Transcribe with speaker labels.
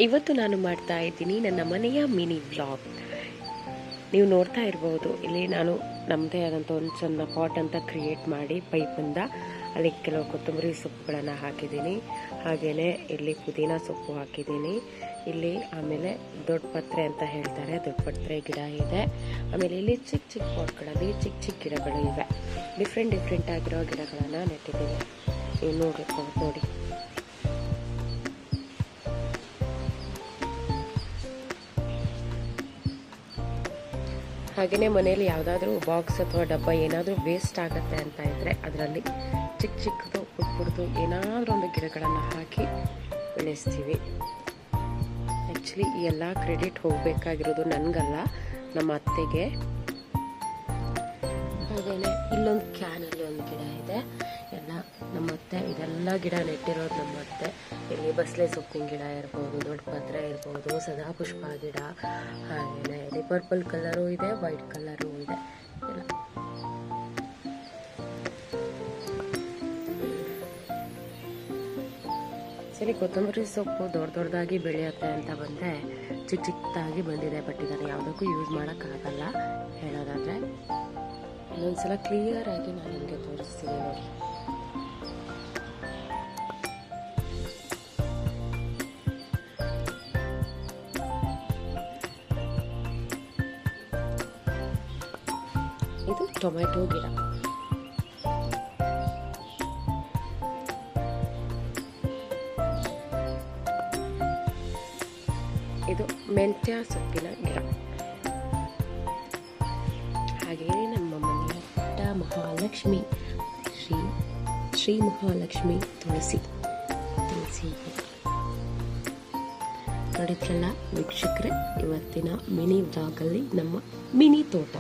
Speaker 1: ಇವತ್ತು ನಾನು ಮಾಡ್ತಾ ಇದ್ದೀನಿ ನನ್ನ ಮನೆಯ ಮಿನಿ ವ್ಲಾಗ್. ನೀವು ನೋಡ್ತಾ ಇರ್ಬೋದು, ಇಲ್ಲಿ ನಾನು ನಮ್ಮದೇ ಆದಂಥ ಒಂದು ಸಣ್ಣ ಪಾಟ್ ಅಂತ ಕ್ರಿಯೇಟ್ ಮಾಡಿ ಪೈಪಿಂದ ಅಲ್ಲಿ ಕೆಲವು ಕೊತ್ತಂಬರಿ ಸೊಪ್ಪುಗಳನ್ನು ಹಾಕಿದ್ದೀನಿ. ಹಾಗೆಯೇ ಇಲ್ಲಿ ಪುದೀನ ಸೊಪ್ಪು ಹಾಕಿದ್ದೀನಿ. ಇಲ್ಲಿ ಆಮೇಲೆ ದೊಡ್ಡ ಪತ್ರೆ ಅಂತ ಹೇಳ್ತಾರೆ, ದೊಡ್ಡ ಪತ್ರೆ ಗಿಡ ಇದೆ. ಆಮೇಲೆ ಇಲ್ಲಿ ಚಿಕ್ಕ ಚಿಕ್ಕ ಪಾಟ್ಗಳಲ್ಲಿ ಚಿಕ್ಕ ಚಿಕ್ಕ ಗಿಡಗಳು ಇವೆ. ಡಿಫ್ರೆಂಟ್ ಆಗಿರೋ ಗಿಡಗಳನ್ನು ನೆಟ್ಟಿದ್ದೀನಿ. ನೀವು ನೋಡಬೇಕು, ನೋಡಿ. ಹಾಗೆಯೇ ಮನೆಯಲ್ಲಿ ಯಾವುದಾದ್ರೂ ಬಾಕ್ಸ್ ಅಥವಾ ಡಬ್ಬ ಏನಾದರೂ ವೇಸ್ಟ್ ಆಗುತ್ತೆ ಅಂತ ಇದ್ದರೆ ಅದರಲ್ಲಿ ಚಿಕ್ಕ ಚಿಕ್ಕದು ಪುಟ್ಟು ಏನಾದರೂ ಒಂದು ಗಿಡಗಳನ್ನು ಹಾಕಿ ಬೆಳೆಸ್ತೀವಿ. ಆ್ಯಕ್ಚುಲಿ ಈ ಎಲ್ಲ ಕ್ರೆಡಿಟ್ ಹೋಗಬೇಕಾಗಿರೋದು ನನಗಲ್ಲ, ನಮ್ಮ ಅತ್ತೆಗೆ. ಹಾಗೆಯೇ ಇಲ್ಲೊಂದು ಕ್ಯಾನಲ್ಲಿ ಒಂದು ಗಿಡ ಇದೆ. ಎಲ್ಲ ನಮ್ಮ ಅತ್ತೆ ಇದೆಲ್ಲ ಗಿಡ ನೆಟ್ಟಿರೋದು ನಮ್ಮ ಅತ್ತೆ. ಇಲ್ಲಿ ಬಸಳೆ ಸೊಪ್ಪಿನ ಗಿಡ ಇರ್ಬೋದು, ದೊಡ್ಡ ಪತ್ರೆ ಇರ್ಬೋದು, ಸದಾಪುಷ್ಪ ಗಿಡ, ಹಾಗೆಯೇ ಇಲ್ಲಿ ಪರ್ಪಲ್ ಕಲರು ಇದೆ, ವೈಟ್ ಕಲರು ಇದೆ. ಎಲ್ಲ ಸರಿ, ಕೊತ್ತಂಬರಿ ಸೊಪ್ಪು ದೊಡ್ಡದಾಗಿ ಬೆಳೆಯುತ್ತೆ ಅಂತ ಬಂದರೆ ಚಿಕ್ಕದಾಗಿ ಬಂದಿದೆ. ಬಟ್ ಇದನ್ನು ಯಾವುದಕ್ಕೂ ಯೂಸ್ ಮಾಡೋಕ್ಕಾಗಲ್ಲ ಹೇಳೋದಾದರೆ. ಇನ್ನೊಂದ್ಸಲ ಕ್ಲಿಯರ್ ಆಗಿ ನಾನು ನಿಮಗೆ ತೋರಿಸ್ತೀನಿ ನೋಡಿ. ಇದು ಟೊಮೆಟೊ ಗಿಡ. ಇದು ಮೆಂತ್ಯ ಸೊಪ್ಪಿನ ಗಿಡ. ಹಾಗೆಯೇ ನಮ್ಮ ಮನೆಯ ಪುಟ್ಟ ಮಹಾಲಕ್ಷ್ಮಿ, ಶ್ರೀ ಮಹಾಲಕ್ಷ್ಮಿ ತುಳಸಿ ನೋಡಿದ್ರಲ್ಲ ವೀಕ್ಷಕರೇ, ಇವತ್ತಿನ ಮಿನಿ ವ್ಲಾಗಲ್ಲಿ ನಮ್ಮ ಮಿನಿ ತೋಟ.